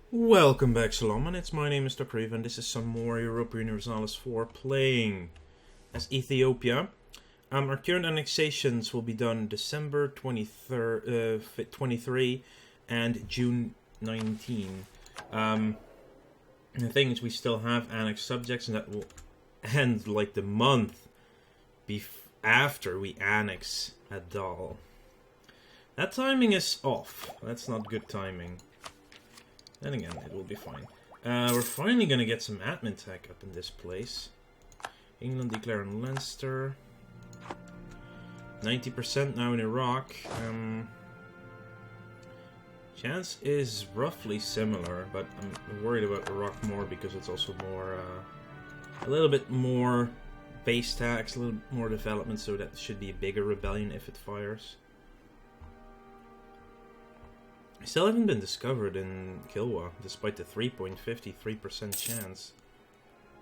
Welcome back, Solomon. It's my name is Dr. and this is some more Europa Universalis 4 playing as Ethiopia. Our current annexations will be done December 23rd, 23 and June 19. The thing is, we still have annexed subjects, and that will end like the month after we annex Adal. That timing is off. That's not good timing. Then again, it will be fine. We're finally gonna get some admin tech up in this place. England declaring Leinster. 90% now in Iraq. Chance is roughly similar, but I'm worried about Iraq more because it's also more, a little bit more base tax, a little more development, so that should be a bigger rebellion if it fires. Still haven't been discovered in Kilwa, despite the 3.53% chance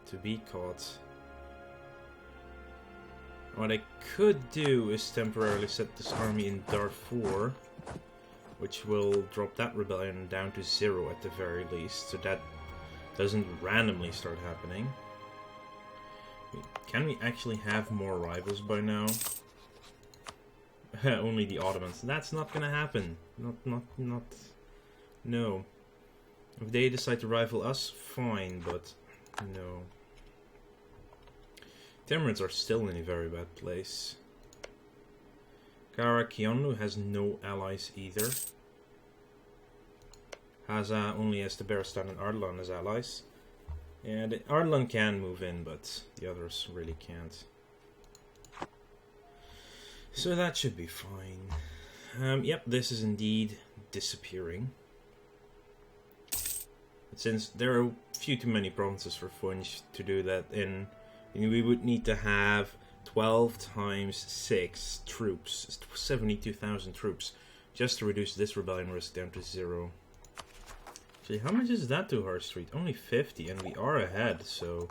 to be caught. What I could do is temporarily set this army in Darfur, which will drop that rebellion down to 0 at the very least, so that doesn't randomly start happening. Can we actually have more rivals by now? Only the Ottomans. That's not gonna happen. No. If they decide to rival us, fine, but no. Timurids are still in a very bad place. Karakionu has no allies either. Haza only has Tabaristan and Ardalan as allies. And Ardalan can move in, but the others really can't. So that should be fine. Yep, this is indeed disappearing. But since there are few too many provinces for Funch to do that in, we would need to have 12 times 6 troops, 72,000 troops, just to reduce this rebellion risk down to 0. Actually, how much is that to our street? Only 50, and we are ahead, so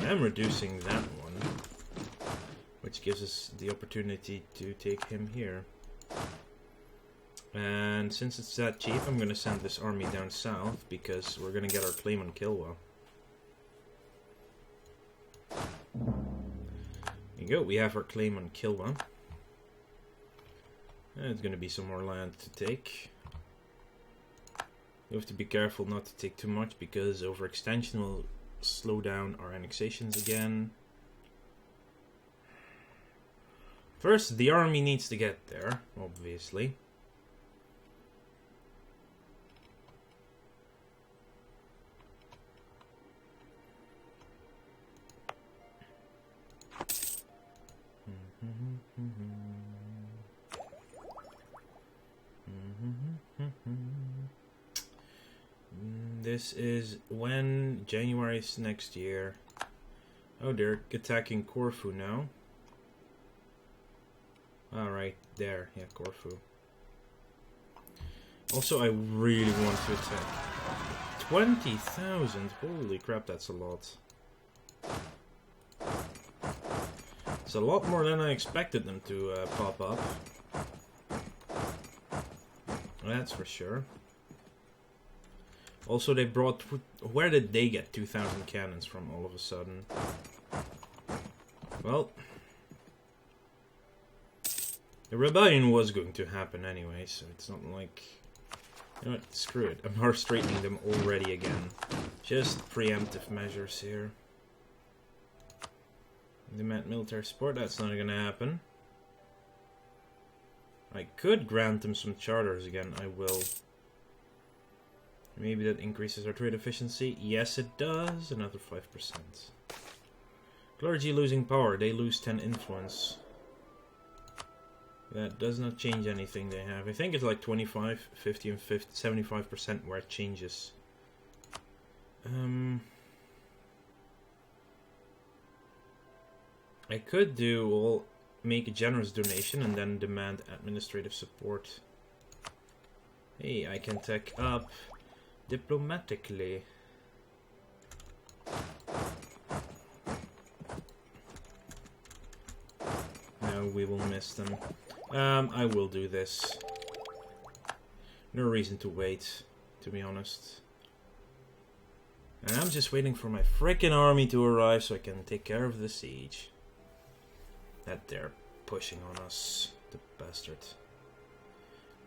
I am reducing that one. Which gives us the opportunity to take him here. And since it's that cheap, I'm going to send this army down south, because we're going to get our claim on Kilwa. There you go, we have our claim on Kilwa. And it's going to be some more land to take. You have to be careful not to take too much, because overextension will slow down our annexations again. First, the army needs to get there, obviously. This is when? January next year. Oh, they're attacking Corfu now. Alright, there. Yeah, Corfu. Also, I really want to attack. 20,000? Holy crap, that's a lot. It's a lot more than I expected them to pop up. That's for sure. Also, they brought... Where did they get 2,000 cannons from all of a sudden? Well... The rebellion was going to happen anyway, so it's not like... You know what, screw it. I'm horse straightening them already again. Just preemptive measures here. Demand military support, that's not gonna happen. I could grant them some charters again, I will. Maybe that increases our trade efficiency. Yes, it does. Another 5%. Clergy losing power, they lose 10 influence. That does not change anything they have. I think it's like 25, 50, and 75% where it changes. I could make a generous donation and then demand administrative support. Hey, I can tech up diplomatically. No, we will miss them. I will do this. No reason to wait, to be honest. And I'm just waiting for my frickin' army to arrive so I can take care of the siege. That they're pushing on us, the bastard.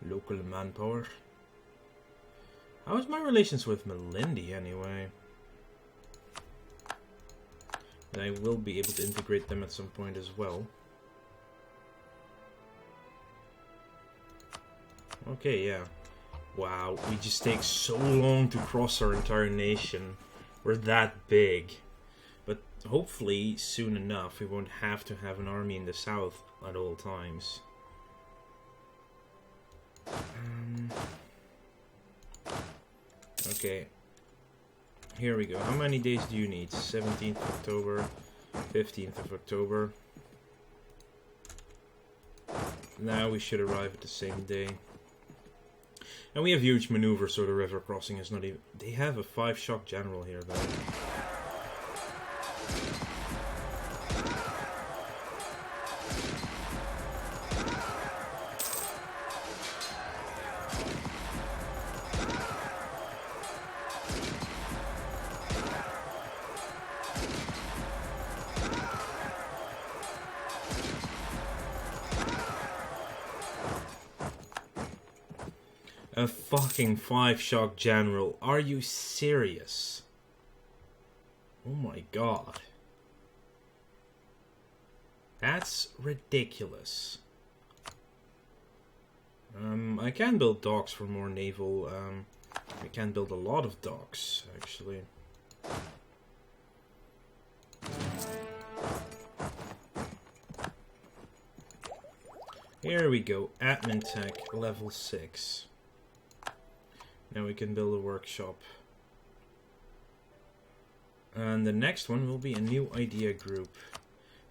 Local manpower. How is my relations with Melindi anyway? And I will be able to integrate them at some point as well. Okay, yeah. Wow, we just take so long to cross our entire nation. We're that big. But hopefully, soon enough, we won't have to have an army in the south at all times. Okay. Here we go. How many days do you need? 17th of October, 15th of October. Now we should arrive at the same day. And we have huge maneuvers, so the river crossing is not even... They have a 5-shock general here, though. A fucking 5-shock general. Are you serious? Oh my god. That's ridiculous. I can build docks for more naval. I can build a lot of docks, actually. Here we go. Admin tech, level 6. Now we can build a workshop. And the next one will be a new idea group.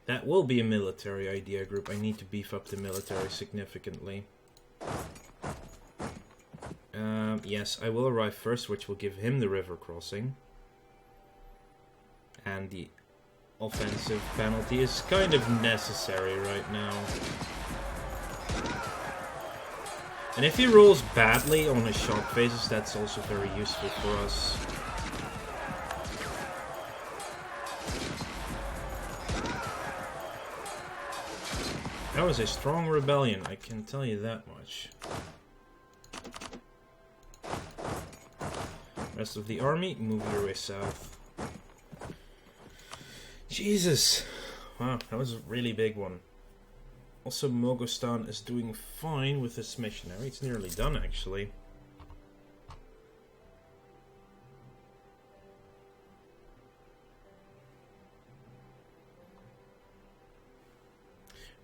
That will be a military idea group. I need to beef up the military significantly. Yes, I will arrive first, which will give him the river crossing. And the offensive penalty is kind of necessary right now. And if he rolls badly on his shock phases, that's also very useful for us. That was a strong rebellion, I can tell you that much. Rest of the army, move your way south. Jesus! Wow, that was a really big one. Also, Mogostan is doing fine with his missionary. It's nearly done, actually.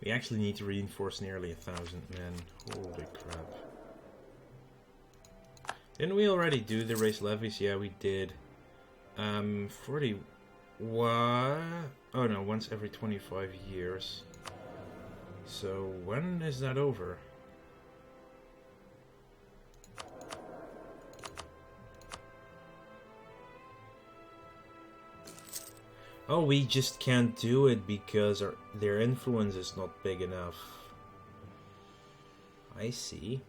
We actually need to reinforce nearly 1,000 men. Holy crap. Didn't we already do the race levies? Yeah, we did. 40... What? Oh no, once every 25 years. So, when is that over? Oh, we just can't do it because their influence is not big enough. I see.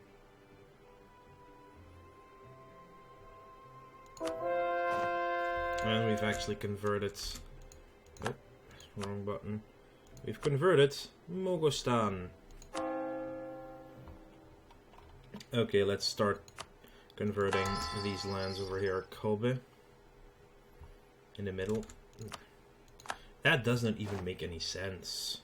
And we've actually converted... Oh, wrong button. We've converted Mogostan. Okay, let's start converting these lands over here at Kobe. In the middle. That does not even make any sense.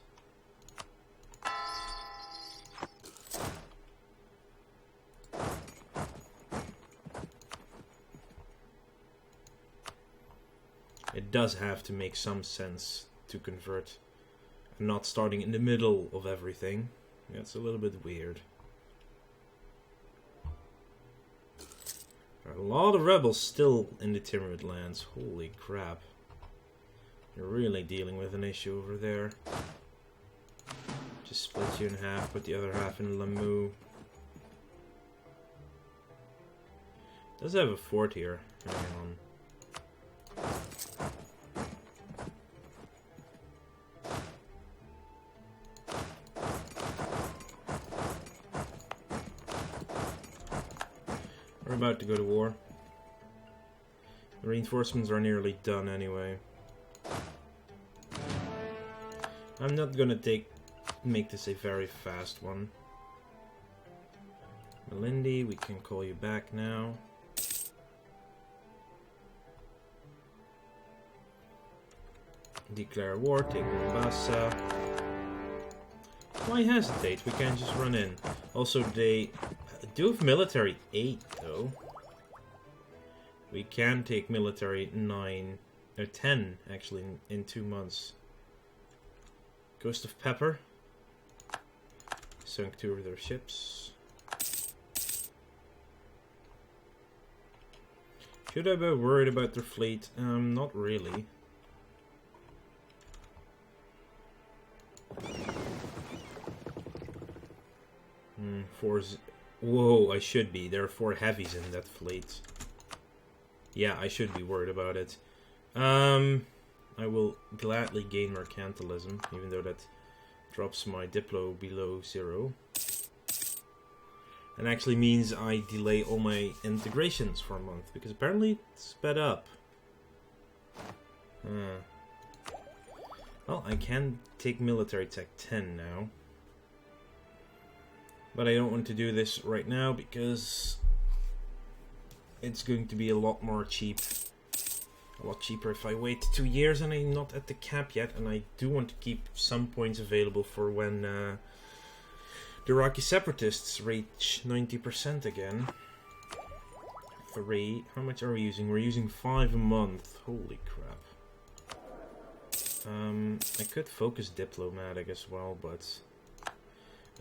It does have to make some sense to convert. Not starting in the middle of everything. That's a little bit weird. There are a lot of rebels still in the Timurid lands. Holy crap. You're really dealing with an issue over there. Just split you in half, put the other half in Lamu. Does have a fort here. Hang on. We're about to go to war. The reinforcements are nearly done anyway. I'm not gonna make this a very fast one. Melindy, we can call you back now. Declare war, take Mombasa. Why hesitate? We can just run in. Also, they do have military 8, though. We can take military 9, or 10, actually, in 2 months. Ghost of Pepper. Sunk 2 of their ships. Should I be worried about their fleet? Not really. Whoa, I should be. There are 4 heavies in that fleet. Yeah, I should be worried about it. I will gladly gain mercantilism, even though that drops my Diplo below 0. And actually means I delay all my integrations for a month, because apparently it's sped up. Well, I can take military tech 10 now. But I don't want to do this right now because it's going to be a lot more cheap. A lot cheaper if I wait 2 years and I'm not at the cap yet. And I do want to keep some points available for when the Iraqi separatists reach 90% again. 3. How much are we using? We're using 5 a month. Holy crap. I could focus diplomatic as well, but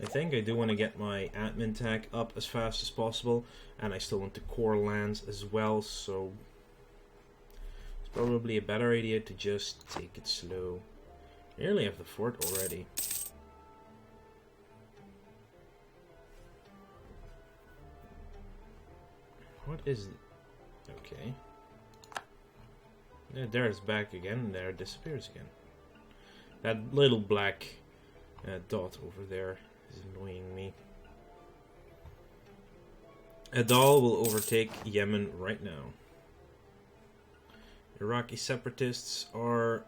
I think I do want to get my admin tech up as fast as possible, and I still want to core lands as well, so it's probably a better idea to just take it slow. I nearly have the fort already. What is it? Okay. Yeah, there it's back again, and there it disappears again. That little black dot over there is annoying me. Adal will overtake Yemen right now. Iraqi separatists are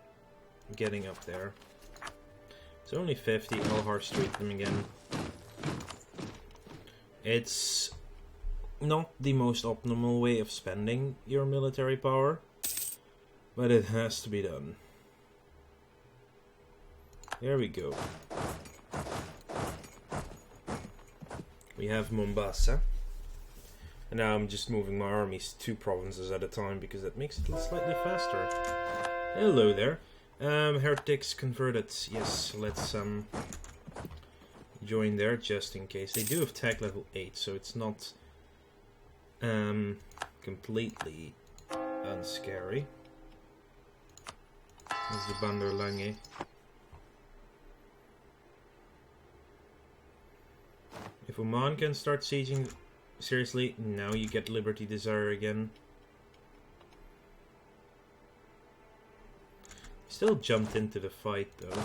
getting up there. It's only 50, I'll hard streak them again. It's not the most optimal way of spending your military power, but it has to be done. There we go. We have Mombasa. And now I'm just moving my armies 2 provinces at a time because that makes it slightly faster. Hello there. Heretics converted. Yes, let's join there just in case. They do have tech level 8, so it's not completely unscary. There's the Bandar Lange. If Oman can start sieging, seriously, now you get Liberty Desire again. Still jumped into the fight though.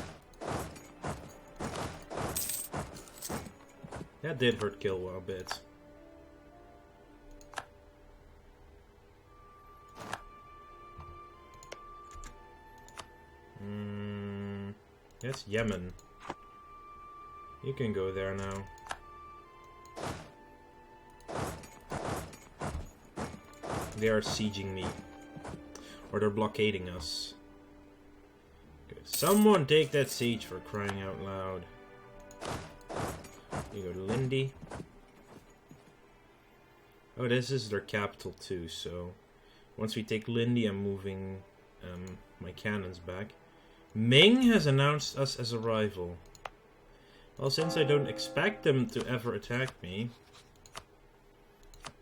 That did hurt Kilwa a bit. That's Yemen. You can go there now. They are sieging me. Or they're blockading us. Okay. Someone take that siege for crying out loud. You go to Lindy. Oh, this is their capital too, so once we take Lindy, I'm moving my cannons back. Ming has announced us as a rival. Well, since I don't expect them to ever attack me,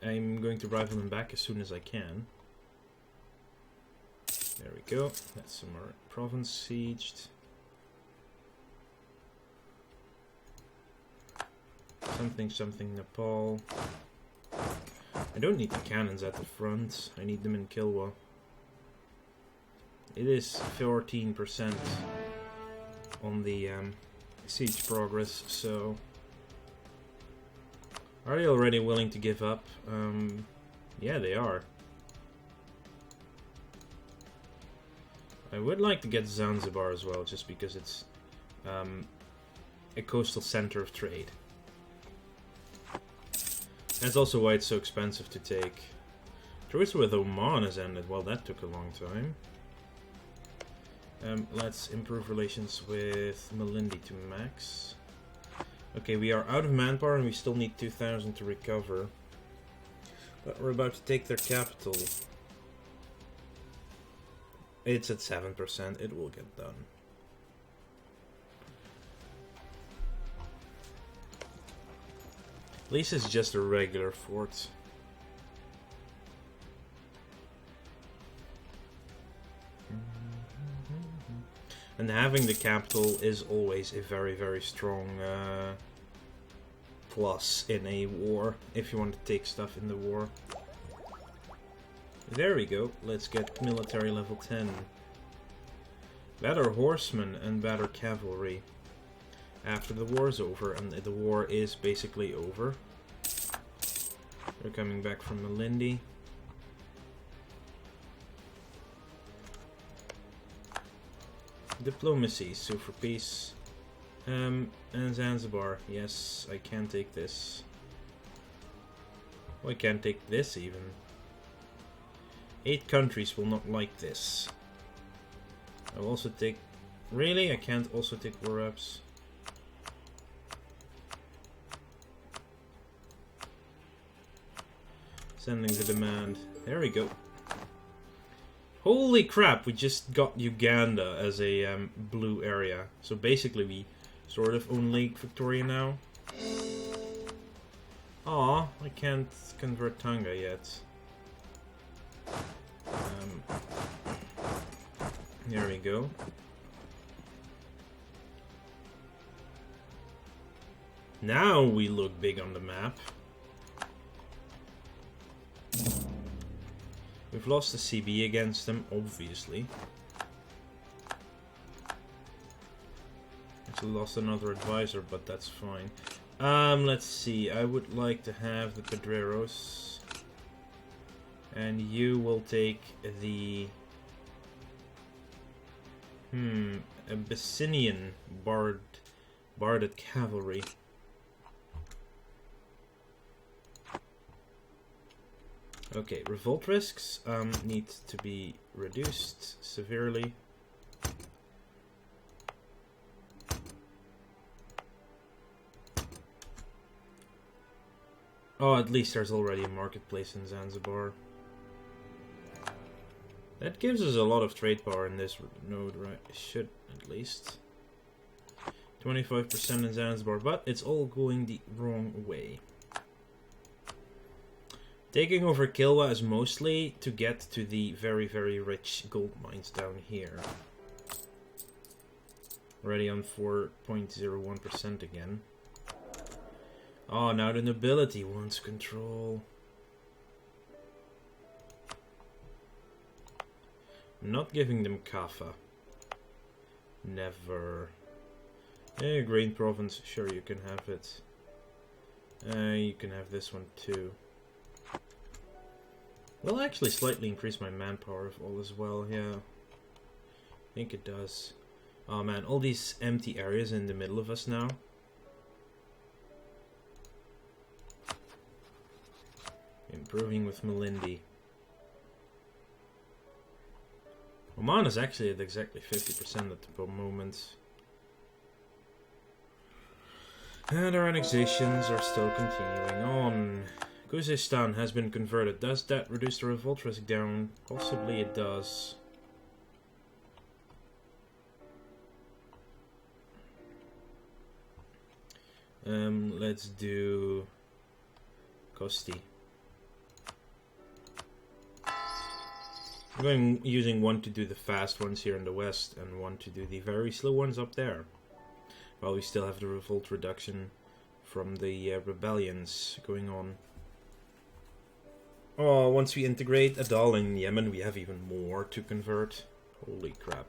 I'm going to rival them back as soon as I can. There we go. That's some more province sieged. Something Nepal. I don't need the cannons at the front. I need them in Kilwa. It is 14% on the siege progress, so... Are they already willing to give up? Yeah, they are. I would like to get Zanzibar as well, just because it's a coastal center of trade. That's also why it's so expensive to take. Truce with Oman has ended. Well, that took a long time. Let's improve relations with Malindi to max. Okay, we are out of manpower and we still need 2,000 to recover. But we're about to take their capital. It's at 7%. It will get done. At least it's just a regular fort. And having the capital is always a very, very strong plus in a war, if you want to take stuff in the war. There we go, let's get military level 10. Better horsemen and better cavalry. After the war's over, and the war is basically over. They're coming back from Malindi. Diplomacy, so for peace. And Zanzibar, yes, I can take this. Oh, I can't take this even. 8 countries will not like this. I'll also take... Really? I can't also take war reps. Sending the demand. There we go. Holy crap, we just got Uganda as a blue area. So basically we sort of own Lake Victoria now. Aw, I can't convert Tonga yet. There we go. Now we look big on the map. We've lost the CB against them, obviously. Actually lost another advisor, but that's fine. Let's see. I would like to have the Pedreros. And you will take the... Abyssinian Barded Cavalry. Okay, revolt risks need to be reduced severely. Oh, at least there's already a marketplace in Zanzibar. That gives us a lot of trade power in this node, right? Should, at least. 25% in Zanzibar, but it's all going the wrong way. Taking over Kilwa is mostly to get to the very, very rich gold mines down here. Already on 4.01% again. Oh, now the nobility wants control. I'm not giving them Kaffa. Never. Yeah, Grain Province, sure you can have it. You can have this one too. Will actually slightly increase my manpower if all is well, yeah. I think it does. Oh man, all these empty areas in the middle of us now. Improving with Malindi. Oman is actually at exactly 50% at the moment. And our annexations are still continuing on. Khuzestan has been converted. Does that reduce the revolt risk down? Possibly it does. Let's do Kosti. I'm going using one to do the fast ones here in the west and one to do the very slow ones up there. While we still have the revolt reduction from the rebellions going on. Oh, once we integrate Adal in Yemen, we have even more to convert. Holy crap.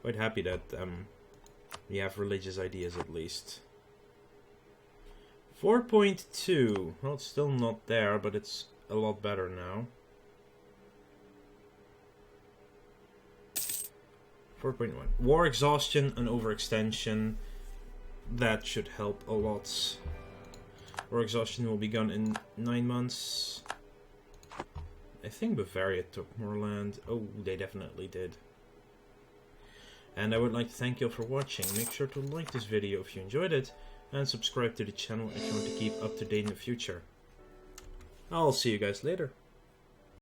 Quite happy that we have religious ideas at least. 4.2. Well, it's still not there, but it's a lot better now. 4.1. War exhaustion and overextension. That should help a lot. War exhaustion will be gone in 9 months. I think Bavaria took more land. Oh, they definitely did. And I would like to thank you all for watching. Make sure to like this video if you enjoyed it, and subscribe to the channel if you want to keep up to date in the future. I'll see you guys later.